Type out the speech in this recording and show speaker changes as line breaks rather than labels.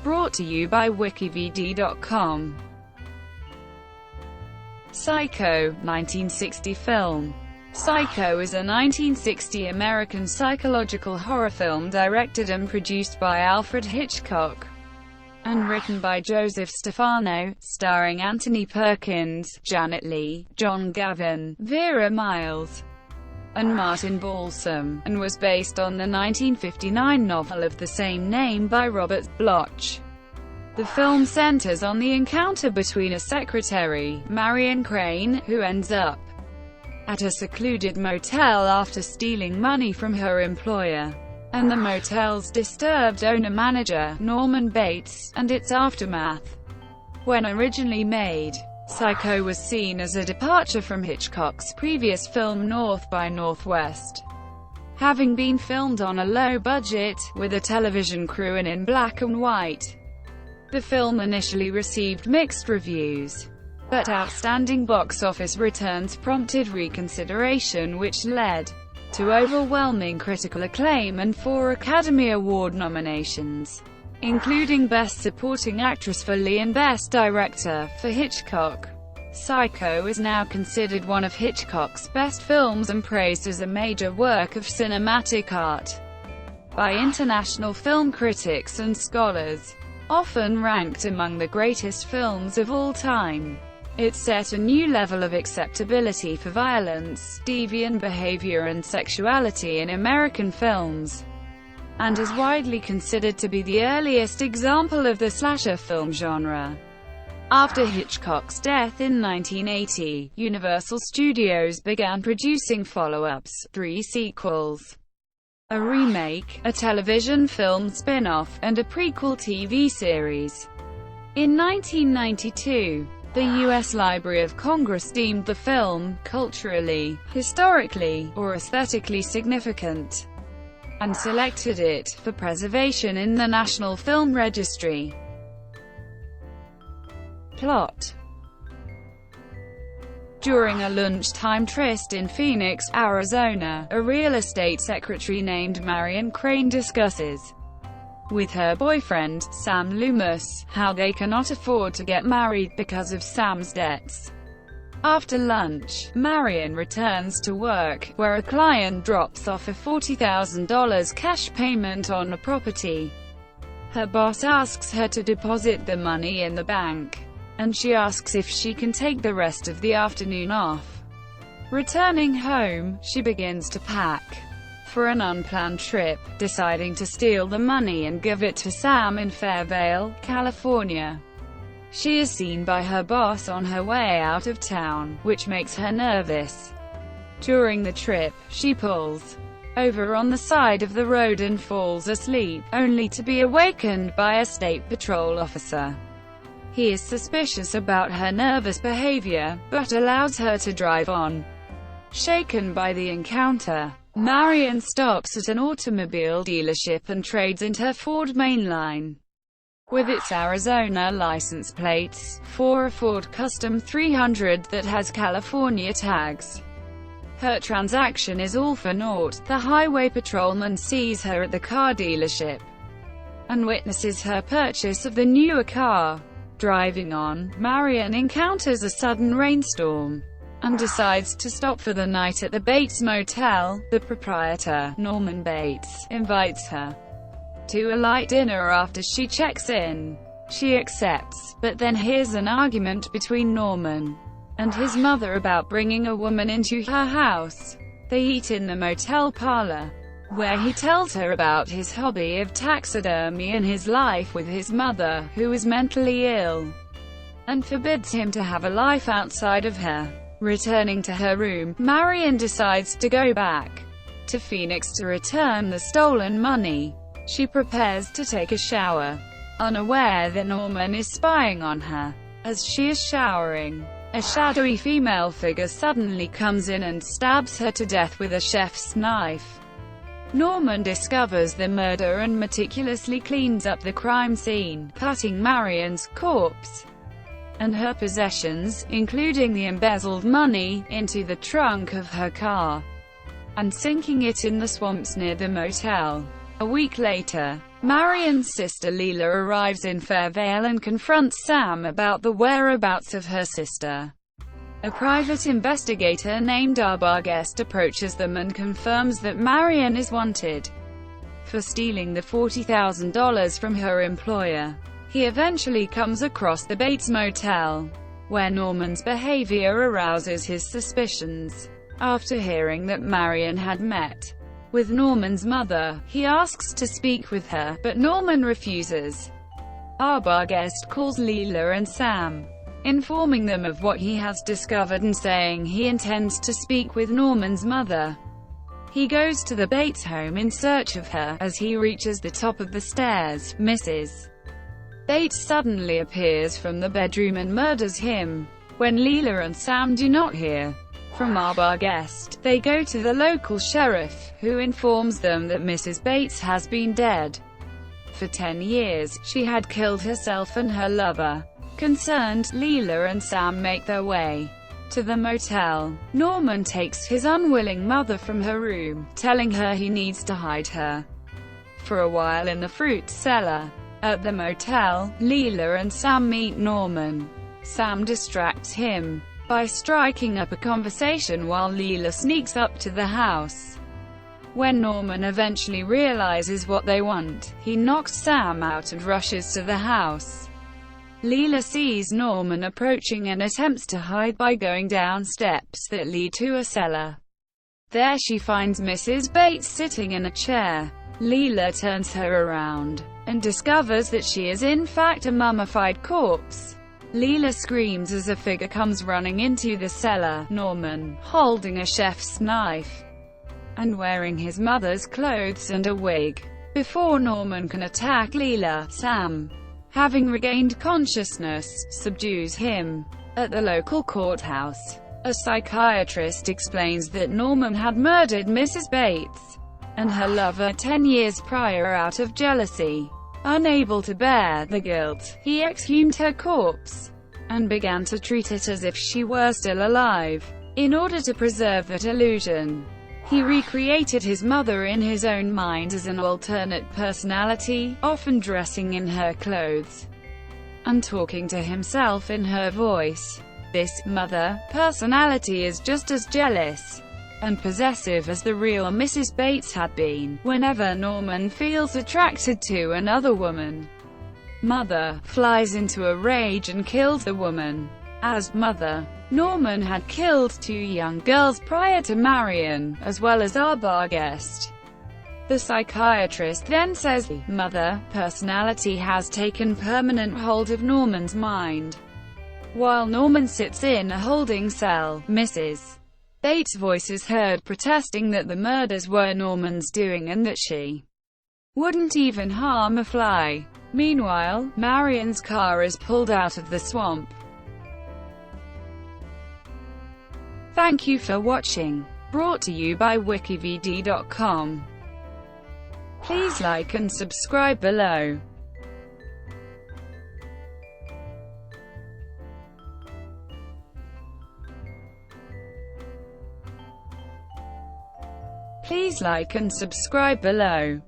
brought to you by WikiVidi.com. Psycho, 1960 film. Psycho is a 1960 American psychological horror film directed and produced by Alfred Hitchcock, and written by Joseph Stefano, starring Anthony Perkins, Janet Leigh, John Gavin, Vera Miles, and Martin Balsam, and was based on the 1959 novel of the same name by Robert Bloch. The film centers on the encounter between a secretary, Marion Crane, who ends up at a secluded motel after stealing money from her employer, and the motel's disturbed owner-manager, Norman Bates, and its aftermath. When originally made, Psycho was seen as a departure from Hitchcock's previous film North by Northwest, having been filmed on a low budget, with a television crew and in black and white. The film initially received mixed reviews, but outstanding box office returns prompted reconsideration, which led to overwhelming critical acclaim and 4 Academy Award nominations, including Best Supporting Actress for Leigh and Best Director for Hitchcock. Psycho is now considered one of Hitchcock's best films and praised as a major work of cinematic art by international film critics and scholars. Often ranked among the greatest films of all time, it set a new level of acceptability for violence, deviant behavior and sexuality in American films, and is widely considered to be the earliest example of the slasher film genre. After Hitchcock's death in 1980, Universal Studios began producing follow-ups, 3 sequels, a remake, a television film spin-off, and a prequel TV series. In 1992, the U.S. Library of Congress deemed the film culturally, historically, or aesthetically significant, and selected it for preservation in the National Film Registry. Plot: during a lunchtime tryst in Phoenix, Arizona, a real estate secretary named Marion Crane discusses with her boyfriend, Sam Loomis, how they cannot afford to get married because of Sam's debts. After lunch, Marion returns to work, where a client drops off a $40,000 cash payment on a property. Her boss asks her to deposit the money in the bank, and she asks if she can take the rest of the afternoon off. Returning home, she begins to pack for an unplanned trip, deciding to steal the money and give it to Sam in Fairvale, California. She is seen by her boss on her way out of town, which makes her nervous. During the trip, she pulls over on the side of the road and falls asleep, only to be awakened by a state patrol officer. He is suspicious about her nervous behavior, but allows her to drive on. Shaken by the encounter, Marion stops at an automobile dealership and trades in her Ford Mainline, with its Arizona license plates, for a Ford Custom 300 that has California tags. Her transaction is all for naught. The highway patrolman sees her at the car dealership and witnesses her purchase of the newer car. Driving on, Marion encounters a sudden rainstorm and decides to stop for the night at the Bates Motel. The proprietor, Norman Bates, invites her to a light dinner after she checks in. She accepts, but then hears an argument between Norman and his mother about bringing a woman into her house. They eat in the motel parlor, where he tells her about his hobby of taxidermy and his life with his mother, who is mentally ill, and forbids him to have a life outside of her. Returning to her room, Marion decides to go back to Phoenix to return the stolen money. She prepares to take a shower, unaware that Norman is spying on her. As she is showering, a shadowy female figure suddenly comes in and stabs her to death with a chef's knife. Norman discovers the murder and meticulously cleans up the crime scene, putting Marion's corpse and her possessions, including the embezzled money, into the trunk of her car, and sinking it in the swamps near the motel. A week later, Marion's sister Leila arrives in Fairvale and confronts Sam about the whereabouts of her sister. A private investigator named Arbogast approaches them and confirms that Marion is wanted for stealing the $40,000 from her employer. He eventually comes across the Bates Motel, where Norman's behavior arouses his suspicions. After hearing that Marion had met with Norman's mother, he asks to speak with her, but Norman refuses. Arbogast calls Leila and Sam, informing them of what he has discovered and saying he intends to speak with Norman's mother. He goes to the Bates home in search of her. As he reaches the top of the stairs, Mrs. Bates suddenly appears from the bedroom and murders him. When Leila and Sam do not hear from Arbogast, they go to the local sheriff, who informs them that Mrs. Bates has been dead for 10 years. She had killed herself and her lover. Concerned, Leila and Sam make their way to the motel. Norman takes his unwilling mother from her room, telling her he needs to hide her for a while in the fruit cellar. At the motel, Leila and Sam meet Norman. Sam distracts him by striking up a conversation while Leila sneaks up to the house. When Norman eventually realizes what they want, he knocks Sam out and rushes to the house. Leila sees Norman approaching and attempts to hide by going down steps that lead to a cellar. There she finds Mrs. Bates sitting in a chair. Leila turns her around and discovers that she is in fact a mummified corpse. Leila screams as a figure comes running into the cellar. Norman, holding a chef's knife and wearing his mother's clothes and a wig. Before Norman can attack Leila, Sam, having regained consciousness, subdues him. At the local courthouse, a psychiatrist explains that Norman had murdered Mrs. Bates and her lover 10 years prior out of jealousy. Unable to bear the guilt, he exhumed her corpse and began to treat it as if she were still alive. In order to preserve that illusion, he recreated his mother in his own mind as an alternate personality, often dressing in her clothes and talking to himself in her voice. This mother personality is just as jealous and possessive as the real Mrs. Bates had been. Whenever Norman feels attracted to another woman, Mother flies into a rage and kills the woman. As Mother, Norman had killed 2 young girls prior to Marion, as well as Arbogast. The psychiatrist then says the Mother personality has taken permanent hold of Norman's mind. While Norman sits in a holding cell, Mrs. Bates' voice is heard protesting that the murders were Norman's doing and that she wouldn't even harm a fly. Meanwhile, Marion's car is pulled out of the swamp. Thank you for watching. Brought to you by WikiVidi.com. Please like and subscribe below. Please like and subscribe below.